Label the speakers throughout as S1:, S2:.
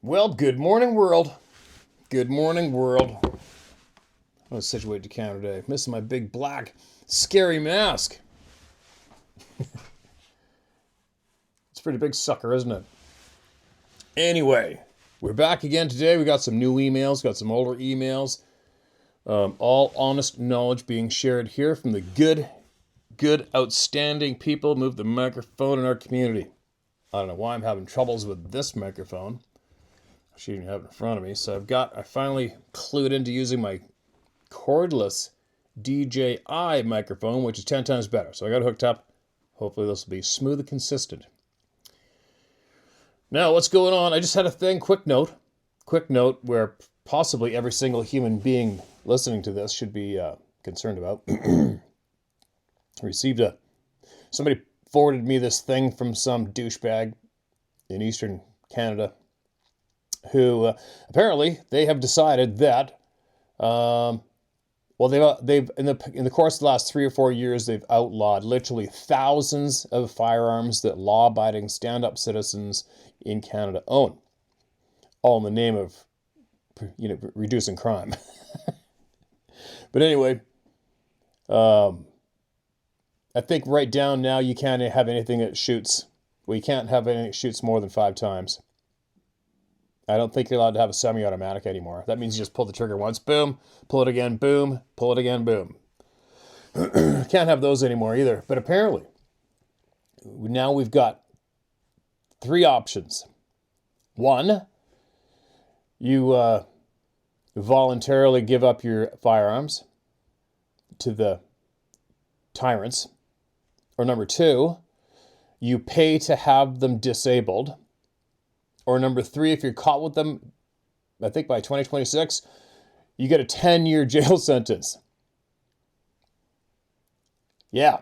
S1: Well, good morning, world. Good morning, world. I'm going to situate to counter today. Missing my big black scary mask. It's a pretty big sucker, isn't it? Anyway, we're back again today. We got some new emails, got some older emails. All honest knowledge being shared here from the good, outstanding people who move the microphone in our community. I don't know why I'm having troubles with this microphone. I shouldn't have it in front of me. So I finally clued into using my cordless DJI microphone, which is 10 times better. So I got it hooked up. Hopefully this will be smooth and consistent. Now, what's going on? I just had a thing, quick note where possibly every single human being listening to this should be concerned about. Somebody forwarded me this thing from some douchebag in Eastern Canada who apparently they have decided that they've in the course of the last 3 or 4 years they've outlawed literally thousands of firearms that law-abiding stand-up citizens in Canada own, all in the name of reducing crime. But anyway, I think right down now you can't have anything that shoots. Well, you can't have anything that shoots more than 5 times. I don't think you're allowed to have a semi-automatic anymore. That means you just pull the trigger once, boom, pull it again, boom, pull it again, boom. Can't have those anymore either. But apparently, now we've got 3 options. 1, you voluntarily give up your firearms to the tyrants. Or number 2, you pay to have them disabled. Or number 3, if you're caught with them, I think by 2026, you get a 10-year jail sentence. Yeah.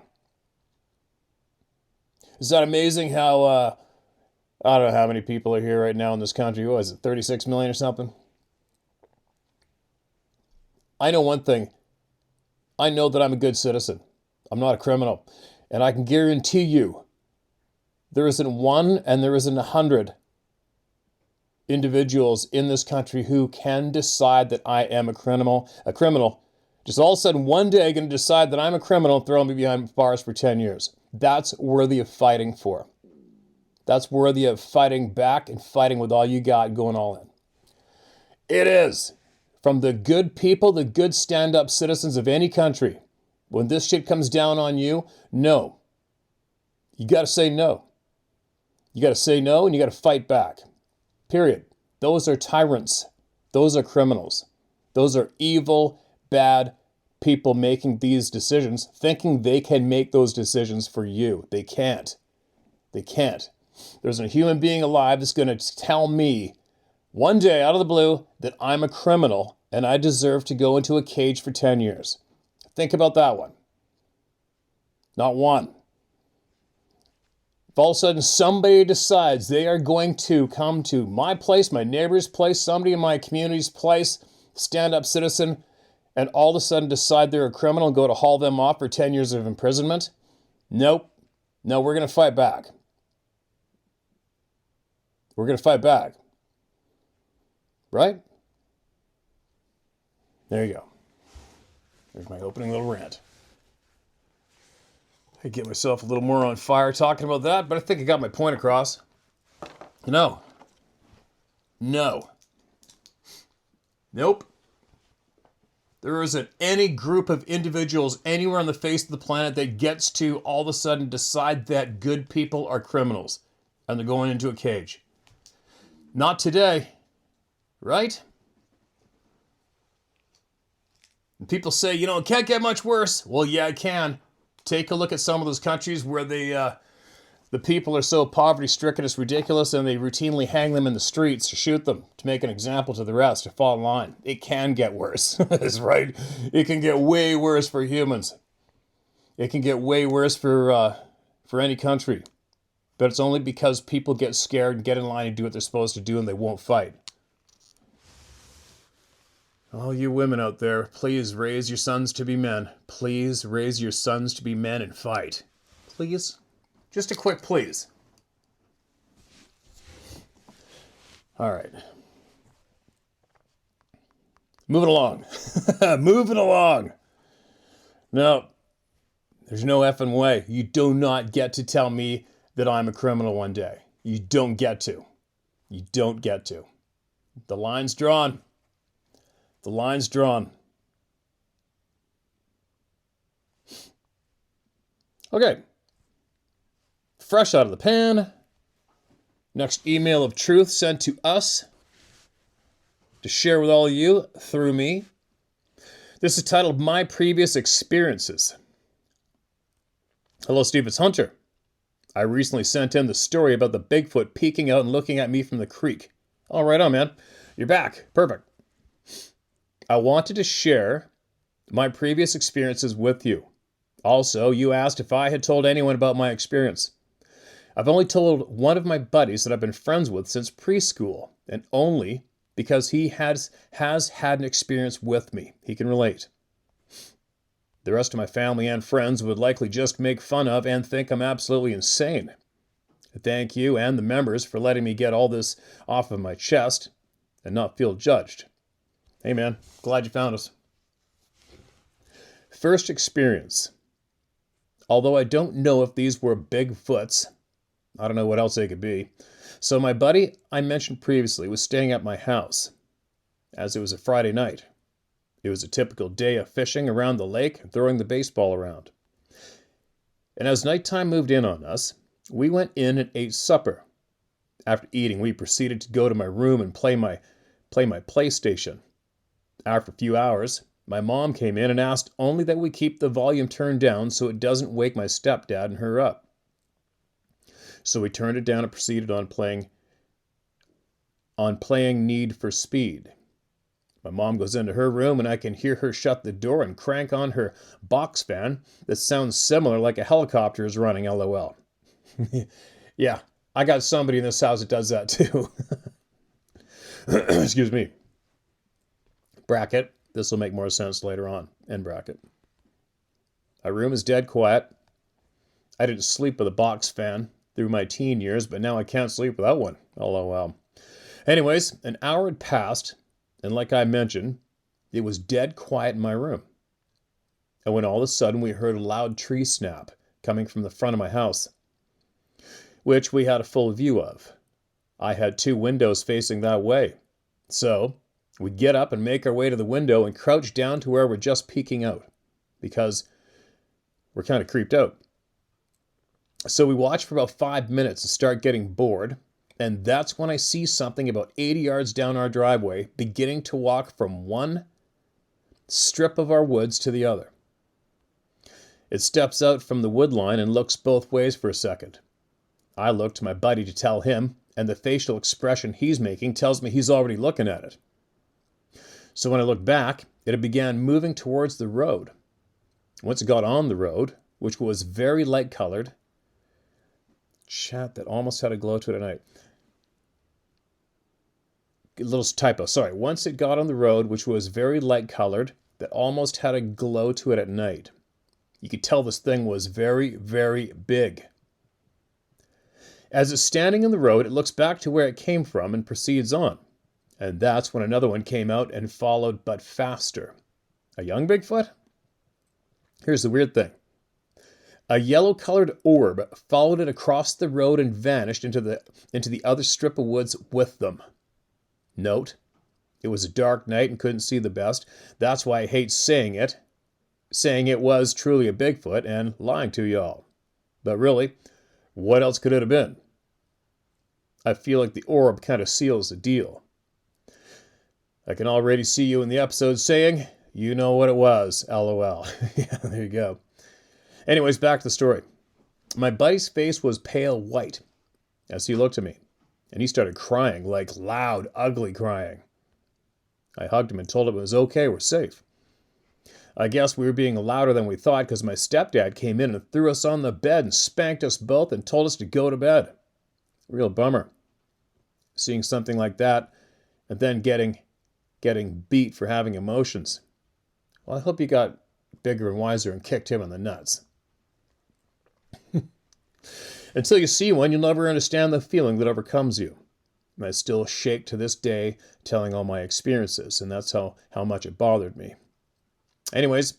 S1: Is that amazing how, I don't know how many people are here right now in this country. What is it, 36 million or something? I know one thing. I know that I'm a good citizen. I'm not a criminal. And I can guarantee you, there isn't 1 and there isn't 100 individuals in this country who can decide that I am a criminal. Just all of a sudden one day going to decide that I'm a criminal and throw me behind bars for 10 years. That's worthy of fighting for. That's worthy of fighting back and fighting with all you got, going all in. It is. From the good people, the good stand-up citizens of any country. When this shit comes down on you, no. You got to say no. You got to say no and you got to fight back. Period. Those are tyrants. Those are criminals. Those are evil, bad people making these decisions, thinking they can make those decisions for you. They can't. They can't. There's a human being alive that's going to tell me one day out of the blue that I'm a criminal and I deserve to go into a cage for 10 years. Think about that one. Not one. If all of a sudden somebody decides they are going to come to my place, my neighbor's place, somebody in my community's place, stand-up citizen, and all of a sudden decide they're a criminal and go to haul them off for 10 years of imprisonment, nope. No, we're going to fight back. We're going to fight back. Right? There you go. There's my opening little rant. I get myself a little more on fire talking about that, but I think I got my point across. No. Nope. There isn't any group of individuals anywhere on the face of the planet that gets to all of a sudden decide that good people are criminals and they're going into a cage. Not today. Right? And people say, it can't get much worse. Well, yeah, it can. Take a look at some of those countries where the people are so poverty-stricken it's ridiculous and they routinely hang them in the streets to shoot them to make an example to the rest to fall in line. It can get worse. That's right. It can get way worse for humans. It can get way worse for any country. But it's only because people get scared and get in line and do what they're supposed to do and they won't fight. All you women out there, please raise your sons to be men. Please raise your sons to be men and fight. Please. Just a quick please. All right. Moving along. Moving along. No, there's no effing way. You do not get to tell me that I'm a criminal one day. You don't get to. You don't get to. The line's drawn. The line's drawn. Okay. Fresh out of the pan. Next email of truth sent to us to share with all of you through me. This is titled My Previous Experiences. Hello, Steve. It's Hunter. I recently sent in the story about the Bigfoot peeking out and looking at me from the creek. All right on, man. You're back. Perfect. I wanted to share my previous experiences with you. Also, you asked if I had told anyone about my experience. I've only told one of my buddies that I've been friends with since preschool, and only because he has had an experience with me. He can relate. The rest of my family and friends would likely just make fun of and think I'm absolutely insane. Thank you and the members for letting me get all this off of my chest and not feel judged. Hey man, glad you found us. First experience. Although I don't know if these were Bigfoots, I don't know what else they could be. So my buddy I mentioned previously was staying at my house, as it was a Friday night. It was a typical day of fishing around the lake and throwing the baseball around. And as nighttime moved in on us, we went in and ate supper. After eating, we proceeded to go to my room and play my PlayStation. After a few hours, my mom came in and asked only that we keep the volume turned down so it doesn't wake my stepdad and her up. So we turned it down and proceeded on playing Need for Speed. My mom goes into her room and I can hear her shut the door and crank on her box fan that sounds similar like a helicopter is running, LOL. Yeah, I got somebody in this house that does that too. Excuse me. Bracket. This will make more sense later on. End bracket. My room is dead quiet. I didn't sleep with a box fan through my teen years, but now I can't sleep without one. LOL. Anyways, an hour had passed, and like I mentioned, it was dead quiet in my room. And when all of a sudden we heard a loud tree snap coming from the front of my house, which we had a full view of. I had 2 windows facing that way. So we get up and make our way to the window and crouch down to where we're just peeking out because we're kind of creeped out. So we watch for about 5 minutes and start getting bored. And that's when I see something about 80 yards down our driveway beginning to walk from one strip of our woods to the other. It steps out from the wood line and looks both ways for a second. I look to my buddy to tell him, and the facial expression he's making tells me he's already looking at it. So when I look back, it began moving towards the road. Once it got on the road, which was very light colored, that almost had a glow to it at night. A little typo, sorry. Once it got on the road, which was very light colored, that almost had a glow to it at night. You could tell this thing was very, very big. As it's standing in the road, it looks back to where it came from and proceeds on. And that's when another one came out and followed, but faster. A young Bigfoot? Here's the weird thing. A yellow-colored orb followed it across the road and vanished into the other strip of woods with them. Note, it was a dark night and couldn't see the best. That's why I hate saying it was truly a Bigfoot and lying to y'all. But really, what else could it have been? I feel like the orb kind of seals the deal. I can already see you in the episode saying, you know what it was, LOL. Yeah, there you go. Anyways, back to the story. My buddy's face was pale white as he looked at me, and he started crying, like loud, ugly crying. I hugged him and told him it was okay, we're safe. I guess we were being louder than we thought because my stepdad came in and threw us on the bed and spanked us both and told us to go to bed. Real bummer. Seeing something like that and then getting beat for having emotions. Well, I hope you got bigger and wiser and kicked him in the nuts. Until you see one, you'll never understand the feeling that overcomes you. And I still shake to this day telling all my experiences, and that's how much it bothered me. Anyways,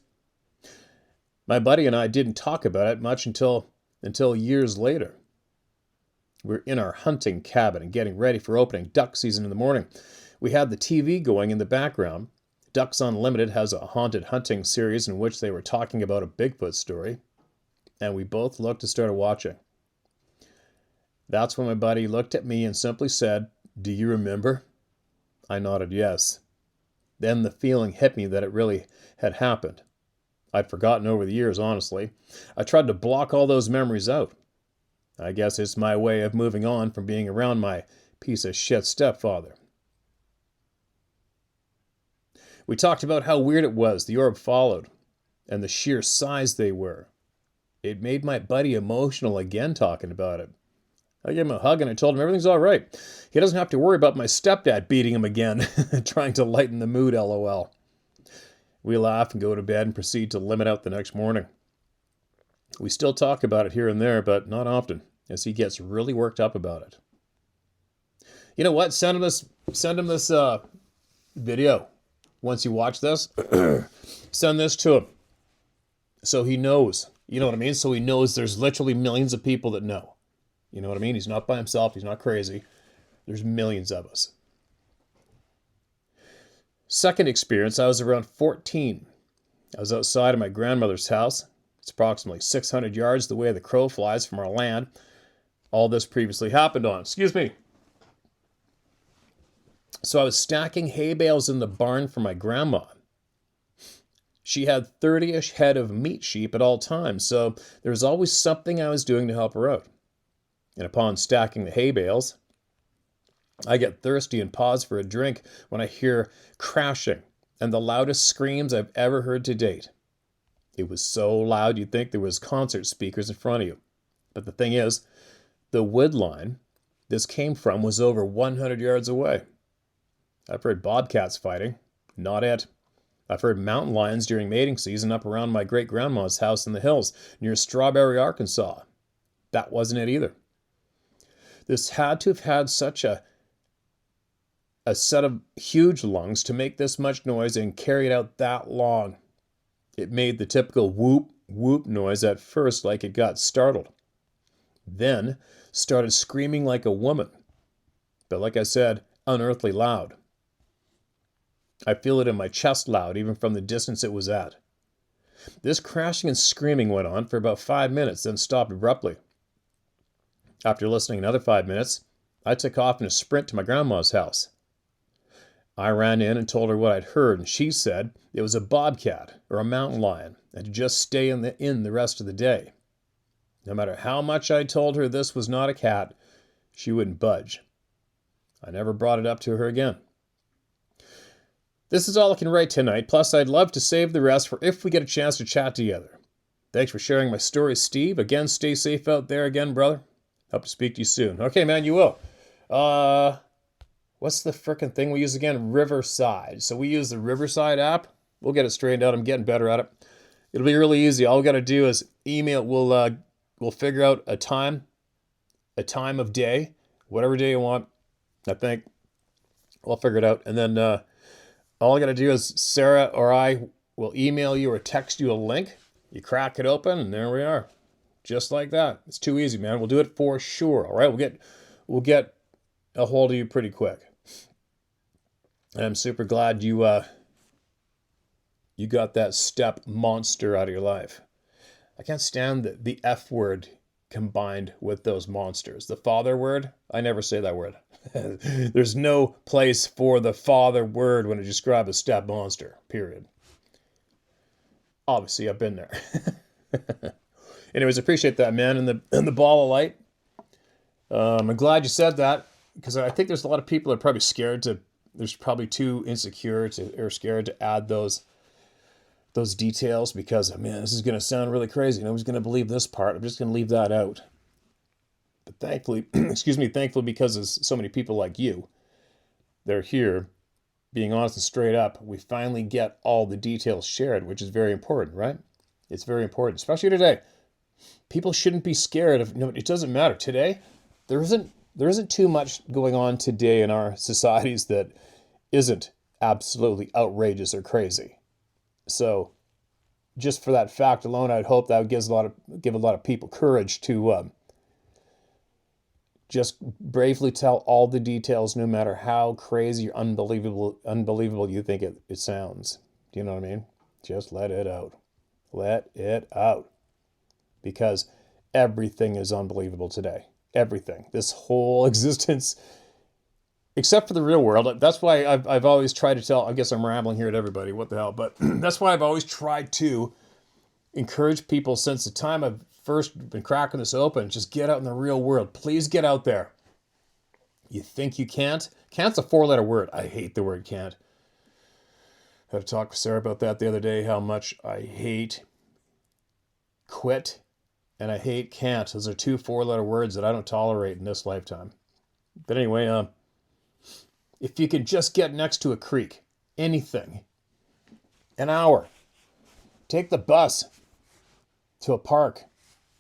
S1: my buddy and I didn't talk about it much until years later. We're in our hunting cabin and getting ready for opening duck season in the morning. We had the TV going in the background. Ducks Unlimited has a haunted hunting series in which they were talking about a Bigfoot story, and we both looked and started watching. That's when my buddy looked at me and simply said, "Do you remember?" I nodded yes. Then the feeling hit me that it really had happened. I'd forgotten over the years, honestly. I tried to block all those memories out. I guess it's my way of moving on from being around my piece of shit stepfather. We talked about how weird it was the orb followed, and the sheer size they were. It made my buddy emotional again talking about it. I gave him a hug and I told him everything's all right. He doesn't have to worry about my stepdad beating him again, trying to lighten the mood, lol. We laugh and go to bed and proceed to limit out the next morning. We still talk about it here and there, but not often, as he gets really worked up about it. You know what? Send him this video. Once you watch this, send this to him so he knows. You know what I mean? So he knows there's literally millions of people that know. You know what I mean? He's not by himself. He's not crazy. There's millions of us. Second experience, I was around 14. I was outside of my grandmother's house. It's approximately 600 yards the way the crow flies from our land. All this previously happened on. Excuse me. So I was stacking hay bales in the barn for my grandma. She had 30-ish head of meat sheep at all times, so there was always something I was doing to help her out. And upon stacking the hay bales, I get thirsty and pause for a drink when I hear crashing and the loudest screams I've ever heard to date. It was so loud you'd think there was concert speakers in front of you. But the thing is, the wood line this came from was over 100 yards away. I've heard bobcats fighting. Not it. I've heard mountain lions during mating season up around my great-grandma's house in the hills near Strawberry, Arkansas. That wasn't it either. This had to have had such a set of huge lungs to make this much noise and carry it out that long. It made the typical whoop, whoop noise at first like it got startled. Then started screaming like a woman. But like I said, unearthly loud. I feel it in my chest loud, even from the distance it was at. This crashing and screaming went on for about 5 minutes, then stopped abruptly. After listening another 5 minutes, I took off in a sprint to my grandma's house. I ran in and told her what I'd heard, and she said it was a bobcat or a mountain lion, and to just stay in the rest of the day. No matter how much I told her this was not a cat, she wouldn't budge. I never brought it up to her again. This is all I can write tonight, plus I'd love to save the rest for if we get a chance to chat together. Thanks for sharing my story, Steve. Again, stay safe out there again, brother. Hope to speak to you soon. Okay, man, you will. What's the frickin' thing we use again? Riverside. So we use the Riverside app. We'll get it straightened out. I'm getting better at it. It'll be really easy. All we got to do is email. We'll figure out a time of day, whatever day you want. I think we'll figure it out. And then all I got to do is Sarah or I will email you or text you a link. You crack it open, and there we are. Just like that. It's too easy, man. We'll do it for sure. All right, we'll get a hold of you pretty quick. And I'm super glad you got that step monster out of your life. I can't stand the F word combined with those monsters. The father word, I never say that word. There's no place for the father word when it describes a step monster, period. Obviously, I've been there. Anyways, I appreciate that, man, and the ball of light. I'm glad you said that, because I think there's a lot of people that are probably scared to, there's probably too insecure or scared to add those details because, man, this is going to sound really crazy. Nobody's going to believe this part. I'm just going to leave that out. But thankfully, thankfully because there's so many people like you, they're here being honest and straight up. We finally get all the details shared, which is very important, right? It's very important, especially today. People shouldn't be scared of, no, it doesn't matter. Today, there isn't there isn't too much going on today in our societies that isn't absolutely outrageous or crazy. So just for that fact alone, I'd hope that would give a lot of people courage to just bravely tell all the details, no matter how crazy or unbelievable you think it sounds. Do you know what I mean? Just let it out. Let it out. Because everything is unbelievable today. Everything. This whole existence, except for the real world. That's why I've always tried to tell, I guess I'm rambling here at everybody, what the hell, but that's why I've always tried to encourage people since the time I've first been cracking this open, just get out in the real world. Please get out there. You think you can't? Can't's a 4-letter word. I hate the word can't. I had to talk with Sarah about that the other day, how much I hate quit and I hate can't. Those are 2 4-letter words that I don't tolerate in this lifetime. But anyway, if you can just get next to a creek, anything, an hour, take the bus to a park.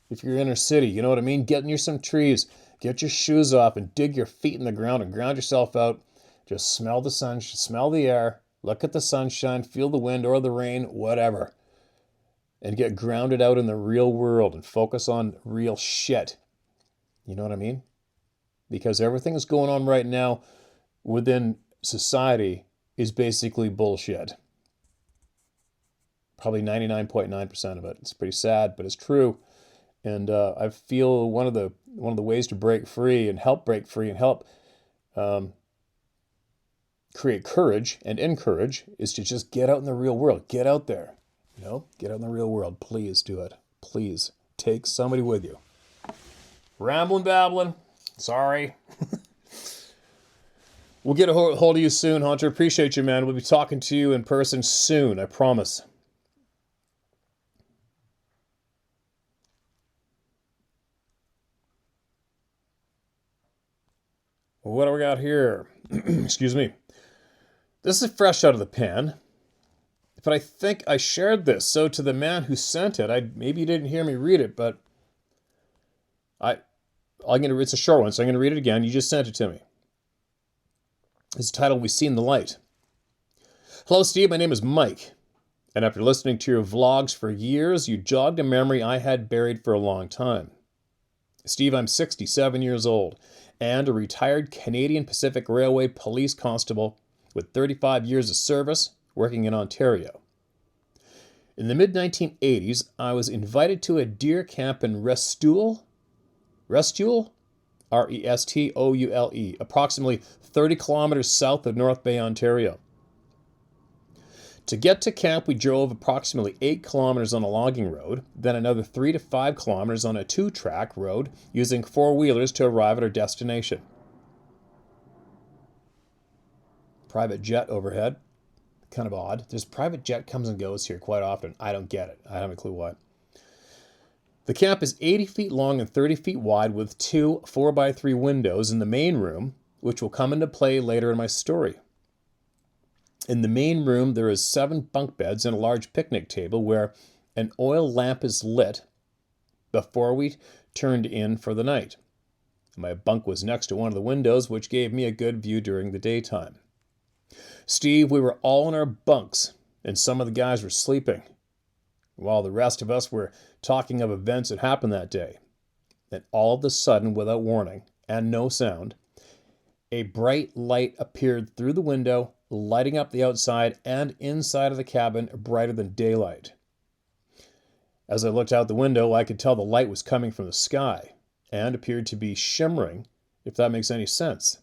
S1: If you're inner city, you know what I mean? Get near some trees, get your shoes off and dig your feet in the ground and ground yourself out. Just smell the sun, smell the air, look at the sunshine, feel the wind or the rain, whatever. And get grounded out in the real world and focus on real shit. You know what I mean? Because everything that's going on right now within society is basically bullshit. Probably 99.9% of it. It's pretty sad, but it's true. And I feel one of the ways to break free and help create courage and encourage is to just get out in the real world. Get out there. Get out in the real world. Please do it. Please take somebody with you. Rambling, babbling. Sorry. We'll get a hold of you soon, Hunter. Appreciate you, man. We'll be talking to you in person soon. I promise. What do we got here? Excuse me. This is fresh out of the pen, but I think I shared this. So to the man who sent it, maybe you didn't hear me read it, but it's a short one, so I'm going to read it again. You just sent it to me. It's titled, "We've Seen the Light." Hello, Steve. My name is Mike, and after listening to your vlogs for years, you jogged a memory I had buried for a long time. Steve, I'm 67 years old and a retired Canadian Pacific Railway police constable with 35 years of service working in Ontario. In the mid-1980s, I was invited to a deer camp in Restoule, Restoule, approximately 30 kilometers south of North Bay, Ontario. To get to camp, we drove approximately 8 kilometers on a logging road, then another 3 to 5 kilometers on a 2-track road using 4-wheelers to arrive at our destination. Private jet overhead. Kind of odd. This private jet comes and goes here quite often. I don't get it. I haven't a clue why. The camp is 80 feet long and 30 feet wide with 2 4x3 windows in the main room, which will come into play later in my story. In the main room, there is 7 bunk beds and a large picnic table where an oil lamp is lit before we turned in for the night. My bunk was next to one of the windows, which gave me a good view during the daytime. Steve, we were all in our bunks, and some of the guys were sleeping, while the rest of us were talking of events that happened that day. Then all of a sudden, without warning and no sound, a bright light appeared through the window, lighting up the outside and inside of the cabin brighter than daylight. As I looked out the window, I could tell the light was coming from the sky and appeared to be shimmering, if that makes any sense.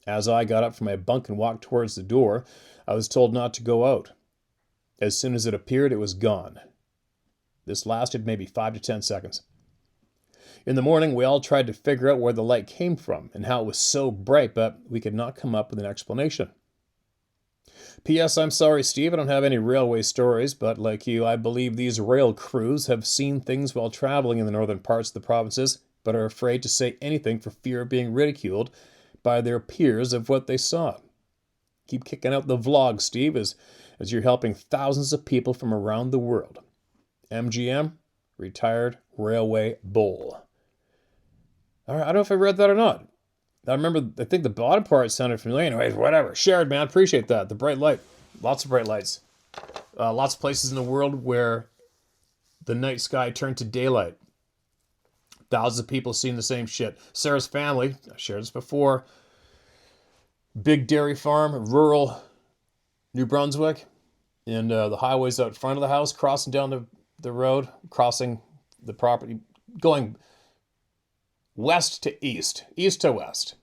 S1: As I got up from my bunk and walked towards the door, I was told not to go out. As soon as it appeared, it was gone. This lasted maybe 5 to 10 seconds. In the morning, we all tried to figure out where the light came from and how it was so bright, but we could not come up with an explanation. P.S. I'm sorry, Steve, I don't have any railway stories, but like you, I believe these rail crews have seen things while traveling in the northern parts of the provinces, but are afraid to say anything for fear of being ridiculed by their peers of what they saw. Keep kicking out the vlog, Steve, as you're helping thousands of people from around the world. MGM, Retired Railway Bull. All right, I don't know if I read that or not. I think the bottom part sounded familiar. Anyways, whatever. Shared, man. Appreciate that. The bright light. Lots of bright lights. Lots of places in the world where the night sky turned to daylight. Thousands of people seeing the same shit. Sarah's family, I shared this before, big dairy farm, rural New Brunswick, and the highway's out front of the house, crossing down the road, crossing the property, going west to east, east to west.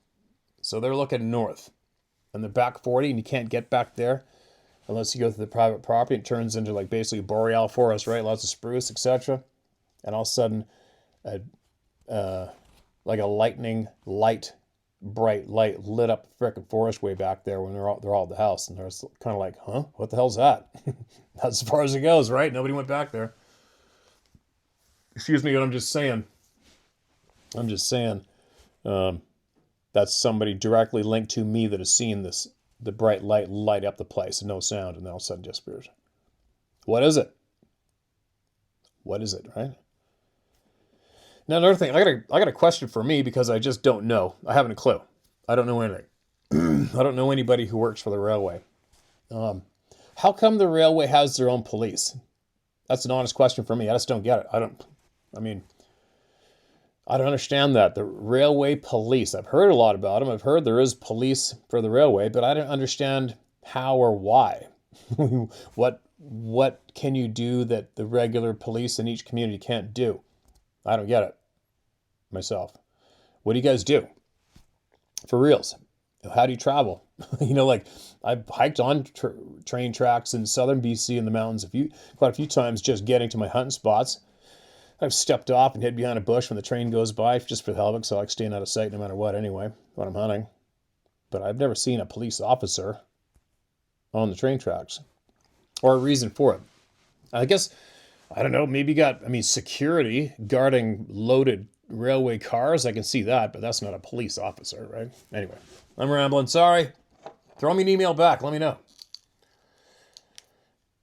S1: So they're looking north. And they're back 40, and you can't get back there unless you go through the private property. It turns into like basically boreal forest, right? Lots of spruce, etc. And all of a sudden, like a lightning light, bright light lit up the frickin' forest way back there when they're all at the house. And they're kind of like, huh? What the hell's that? That's as far as it goes, right? Nobody went back there. Excuse me, but I'm just saying. That's somebody directly linked to me that has seen the bright light up the place and no sound, and then all of a sudden disappears. What is it? What is it, right? Now, another thing, I got a question for me because I just don't know. I haven't a clue. I don't know anything. I don't know anybody who works for the railway. How come the railway has their own police? That's an honest question for me. I just don't get it. I don't understand that. The railway police, I've heard a lot about them. I've heard there is police for the railway, but I don't understand how or why. What can you do that the regular police in each community can't do? I don't get it myself. What do you guys do? For reals. How do you travel? Like I've hiked on train tracks in southern BC in the mountains quite a few times just getting to my hunting spots. I've stepped off and hid behind a bush when the train goes by just for the hell of it, so I like staying out of sight no matter what anyway, when I'm hunting. But I've never seen a police officer on the train tracks or a reason for it. I guess, I don't know, maybe security guarding loaded railway cars. I can see that, but that's not a police officer, right? Anyway, I'm rambling. Sorry. Throw me an email back. Let me know.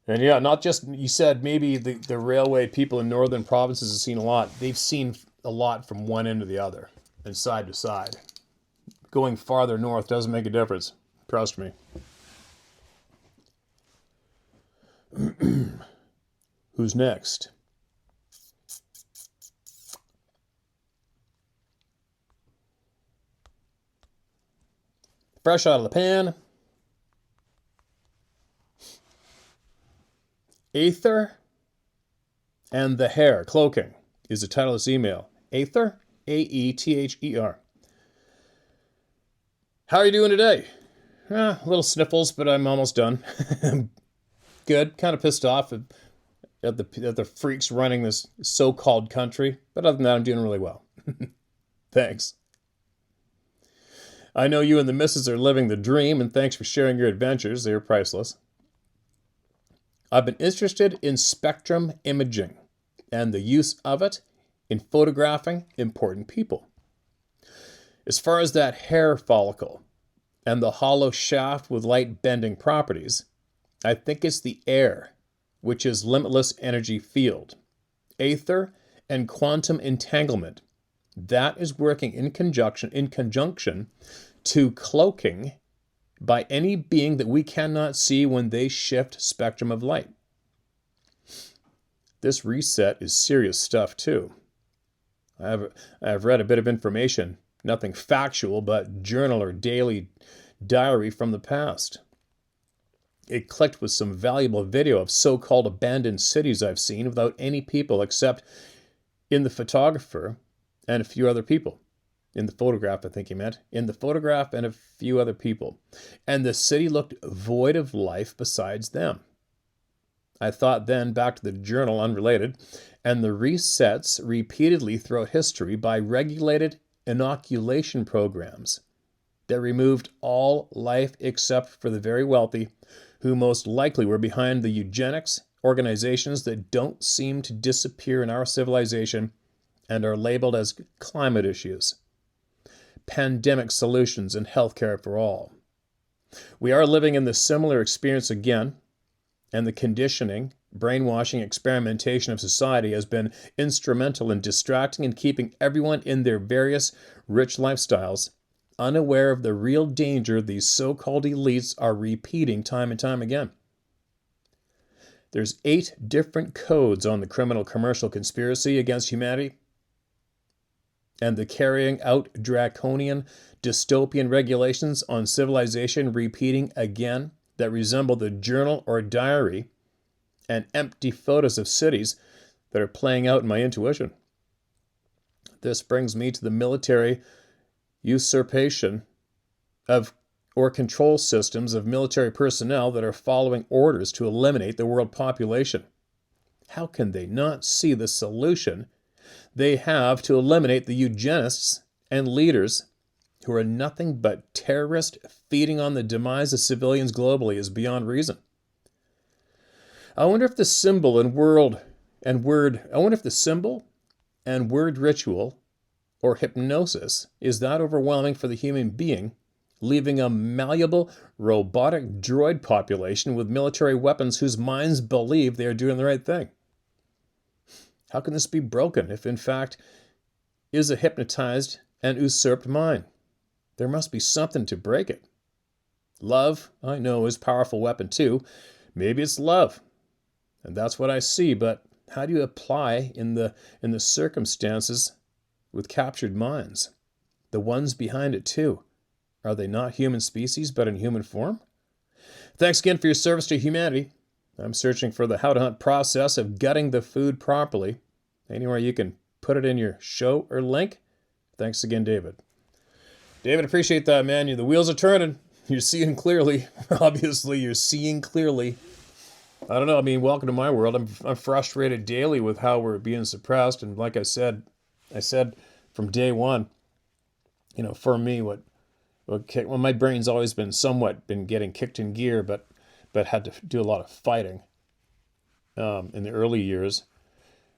S1: And yeah, not just, you said maybe the railway people in northern provinces have seen a lot. They've seen a lot from one end to the other and side to side. Going farther north doesn't make a difference. Trust me. Who's next? Fresh out of the pan. Aether and the Hair. Cloaking is the title of this email. Aether, A-E-T-H-E-R. How are you doing today? A little sniffles, but I'm almost done. Good. Kind of pissed off at the freaks running this so-called country. But other than that, I'm doing really well. Thanks. I know you and the missus are living the dream, and thanks for sharing your adventures. They are priceless. I've been interested in spectrum imaging and the use of it in photographing important people. As far as that hair follicle and the hollow shaft with light bending properties, I think it's the air, which is limitless energy field, aether, and quantum entanglement. That is working in conjunction to cloaking by any being that we cannot see when they shift spectrum of light. This reset is serious stuff too. I've read a bit of information, nothing factual, but journal or daily diary from the past. It clicked with some valuable video of so-called abandoned cities I've seen without any people except in the photographer and a few other people. In the photograph, I think he meant. In the photograph and a few other people. And the city looked void of life besides them. I thought then back to the journal, unrelated, and the resets repeatedly throughout history by regulated inoculation programs that removed all life except for the very wealthy, who most likely were behind the eugenics organizations that don't seem to disappear in our civilization and are labeled as climate issues, pandemic solutions, and healthcare for all. We are living in this similar experience again, and the conditioning, brainwashing, experimentation of society has been instrumental in distracting and keeping everyone in their various rich lifestyles unaware of the real danger these so-called elites are repeating time and time again. There's 8 different codes on the criminal commercial conspiracy against humanity, and the carrying out draconian dystopian regulations on civilization repeating again that resemble the journal or diary and empty photos of cities that are playing out in my intuition. This brings me to the military usurpation of or control systems of military personnel that are following orders to eliminate the world population. How can they not see the solution they have to eliminate the eugenists and leaders who are nothing but terrorists feeding on the demise of civilians globally is beyond reason. I wonder if the symbol and word ritual or hypnosis is that overwhelming for the human being, leaving a malleable robotic droid population with military weapons whose minds believe they are doing the right thing. How can this be broken if in fact is a hypnotized and usurped mind? There must be something to break it. Love, I know, is a powerful weapon too. Maybe it's love. And that's what I see, but how do you apply in the circumstances with captured minds? The ones behind it too. Are they not human species, but in human form? Thanks again for your service to humanity. I'm searching for the how to hunt process of gutting the food properly. Anywhere you can put it in your show or link. Thanks again, David. David, appreciate that, man. The wheels are turning. You're seeing clearly. Obviously, you're seeing clearly. I don't know. I mean, welcome to my world. I'm frustrated daily with how we're being suppressed. And like I said from day one, for me, well, my brain's always been getting kicked in gear, but had to do a lot of fighting in the early years,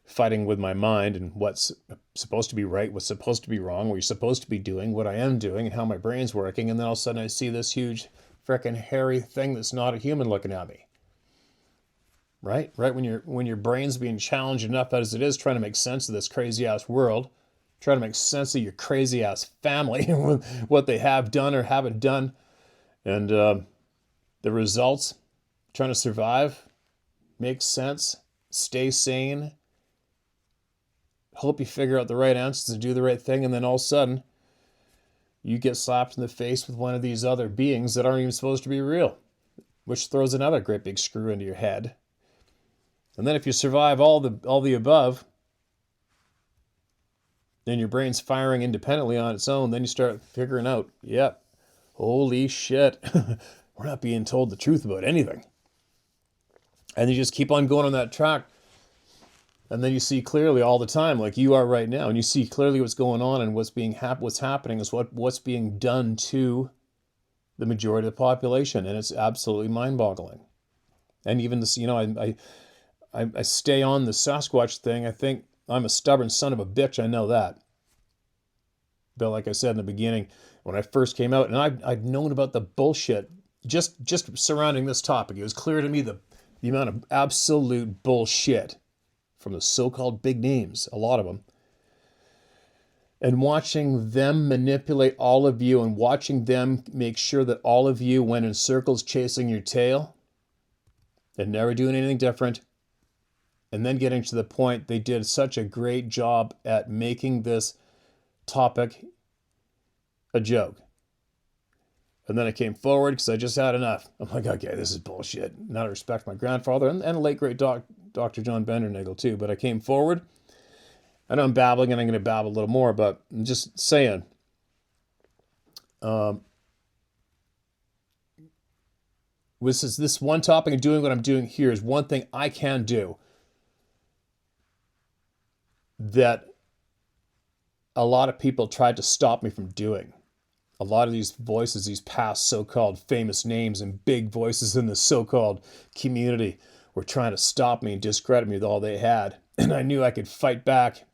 S1: fighting with my mind and what's supposed to be right, what's supposed to be wrong, what you're supposed to be doing, what I am doing, and how my brain's working. And then all of a sudden I see this huge frickin' hairy thing that's not a human looking at me. Right? When your brain's being challenged enough as it is, trying to make sense of this crazy ass world, trying to make sense of your crazy ass family, what they have done or haven't done, and the results, trying to survive, make sense, stay sane, hope you figure out the right answers and do the right thing, and then all of a sudden you get slapped in the face with one of these other beings that aren't even supposed to be real, which throws another great big screw into your head. And then if you survive all the above, and your brain's firing independently on its own, then you start figuring out, yep, holy shit, we're not being told the truth about anything. And you just keep on going on that track. And then you see clearly all the time, like you are right now, and you see clearly what's going on, and what's happening is what's being done to the majority of the population, and it's absolutely mind-boggling. And even this, I stay on the Sasquatch thing. I think I'm a stubborn son of a bitch. I know that. But like I said in the beginning, when I first came out, and I'd known about the bullshit just surrounding this topic, it was clear to me the amount of absolute bullshit from the so-called big names, a lot of them. And watching them manipulate all of you and watching them make sure that all of you went in circles chasing your tail and never doing anything different. And then getting to the point, they did such a great job at making this topic a joke. And then I came forward because I just had enough. I'm like, okay, this is bullshit. Now I respect my grandfather and the late great Dr. John Bendernagel too. But I came forward. I know I'm babbling and I'm going to babble a little more, but I'm just saying. This one topic and doing what I'm doing here is one thing I can do that a lot of people tried to stop me from doing. A lot of these voices, these past so-called famous names and big voices in the so-called community were trying to stop me and discredit me with all they had. And I knew I could fight back.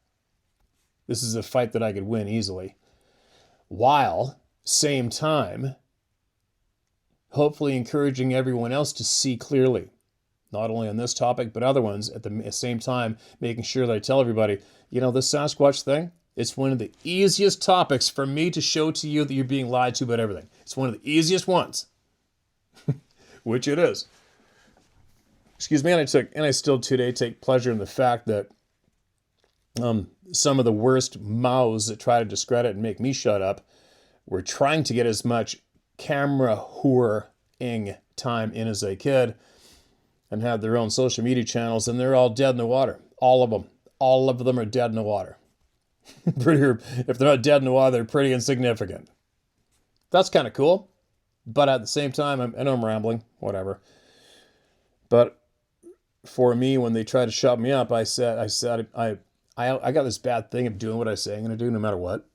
S1: This is a fight that I could win easily. While, same time, hopefully encouraging everyone else to see clearly. not only on this topic, but other ones at the same time, making sure that I tell everybody, this Sasquatch thing, it's one of the easiest topics for me to show to you that you're being lied to about everything. It's one of the easiest ones, which it is. Excuse me, and I still today take pleasure in the fact that some of the worst mouths that try to discredit and make me shut up were trying to get as much camera whoring time in as they could and have their own social media channels, and they're all dead in the water. All of them. All of them are dead in the water. If they're not dead in the water, they're pretty insignificant. That's kind of cool. But at the same time, I know I'm rambling, whatever. But for me, when they try to shut me up, I got this bad thing of doing what I say I'm going to do no matter what.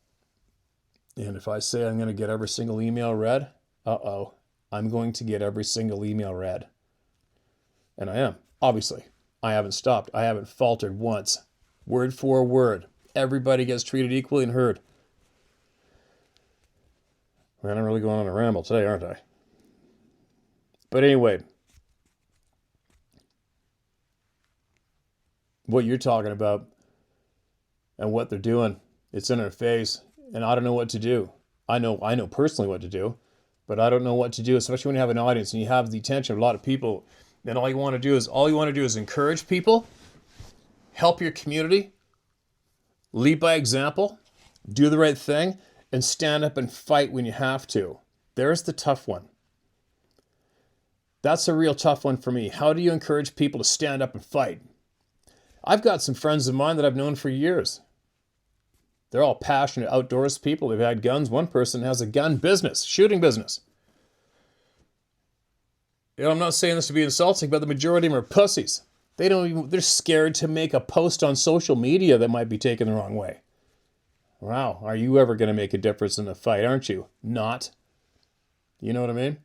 S1: And if I say I'm going to get every single email read, I'm going to get every single email read. And I am, obviously. I haven't stopped. I haven't faltered once. Word for word. Everybody gets treated equally and heard. Man, I'm really going on a ramble today, aren't I? But anyway, what you're talking about and what they're doing, it's in our face, and I don't know what to do. I know personally what to do, but I don't know what to do, especially when you have an audience and you have the attention of a lot of people. Then all you want to do is encourage people, help your community, lead by example, do the right thing, and stand up and fight when you have to. There's the tough one. That's a real tough one for me. How do you encourage people to stand up and fight? I've got some friends of mine that I've known for years. They're all passionate outdoors people. They've had guns. One person has a gun business, shooting business. I'm not saying this to be insulting, but the majority of them are pussies. They're scared to make a post on social media that might be taken the wrong way. Wow, are you ever going to make a difference in a fight, aren't you? Not. You know what I mean?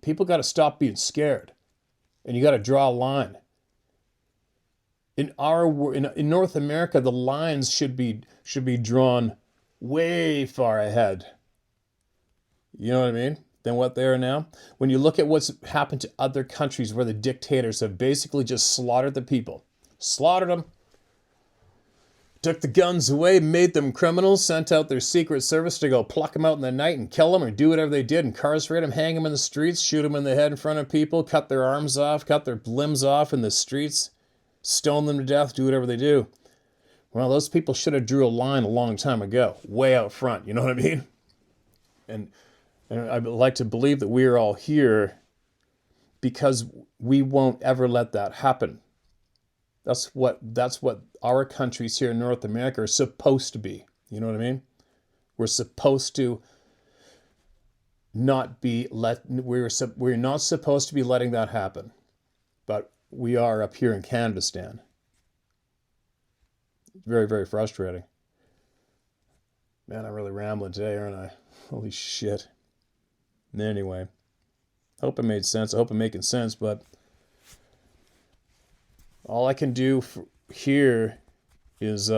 S1: People got to stop being scared. And you got to draw a line. In North America, the lines should be drawn way far ahead. You know what I mean? Than what they are now. When you look at what's happened to other countries where the dictators have basically just slaughtered the people. Slaughtered them. Took the guns away, made them criminals, sent out their secret service to go pluck them out in the night and kill them or do whatever they did, incarcerate them, hang them in the streets, shoot them in the head in front of people, cut their arms off, cut their limbs off in the streets, stone them to death, do whatever they do. Well, those people should have drew a line a long time ago, way out front, you know what I mean? And I'd like to believe that we are all here because we won't ever let that happen. That's what our countries here in North America are supposed to be. You know what I mean? We're supposed to not be we're not supposed to be letting that happen. But we are up here in Canada, Stan. Very, very frustrating. Man, I'm really rambling today, aren't I? Holy shit. Anyway, hope it made sense. I hope I'm making sense, but all I can do here is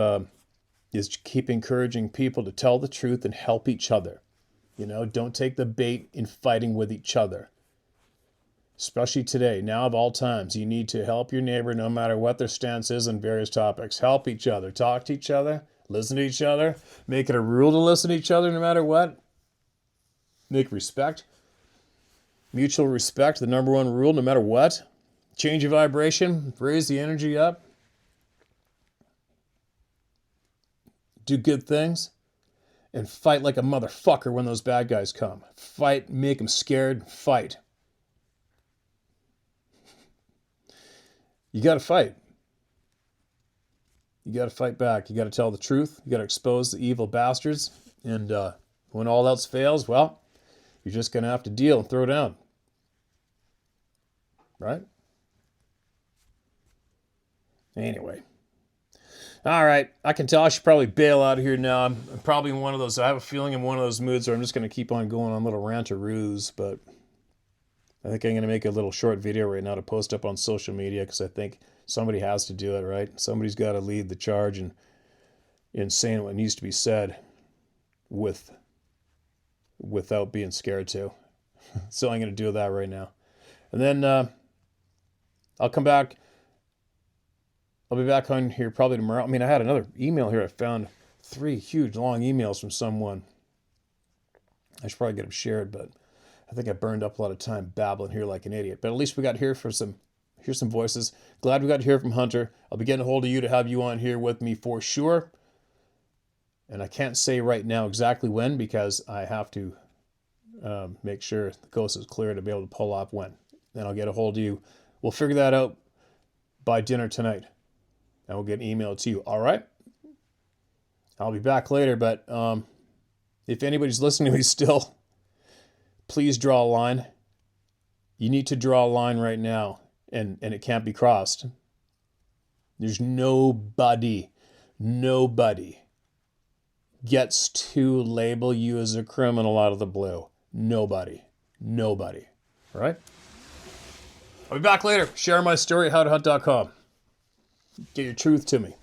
S1: keep encouraging people to tell the truth and help each other. Don't take the bait in fighting with each other. Especially today, now of all times, you need to help your neighbor no matter what their stance is on various topics. Help each other, talk to each other, listen to each other, make it a rule to listen to each other no matter what. Make respect. Mutual respect, the number one rule no matter what. Change your vibration, raise the energy up. Do good things. And fight like a motherfucker when those bad guys come. Fight, make them scared, fight. You got to fight. You got to fight back. You got to tell the truth. You got to expose the evil bastards. And when all else fails, well, you're just going to have to deal and throw down. Right? Anyway. All right. I can tell I should probably bail out of here now. I'm probably in one of those, I have a feeling I'm in one of those moods where I'm just going to keep on going on little rantaroos, but I think I'm going to make a little short video right now to post up on social media because I think somebody has to do it, right? Somebody's got to lead the charge in saying what needs to be said without being scared to. So I'm going to do that right now. And then I'll come back. I'll be back on here probably tomorrow. I mean, I had another email here. I found 3 huge long emails from someone. I should probably get them shared, but I think I burned up a lot of time babbling here like an idiot. But at least we got here for here's some voices. Glad we got to hear from Hunter. I'll be getting a hold of you to have you on here with me for sure. And I can't say right now exactly when because I have to make sure the coast is clear to be able to pull off when. Then I'll get a hold of you. We'll figure that out by dinner tonight. And we'll get an email to you. All right? I'll be back later, but if anybody's listening to me still, please draw a line. You need to draw a line right now, and it can't be crossed. There's nobody gets to label you as a criminal out of the blue. Nobody. All right? I'll be back later. Share my story at howtohunt.com. Get your truth to me.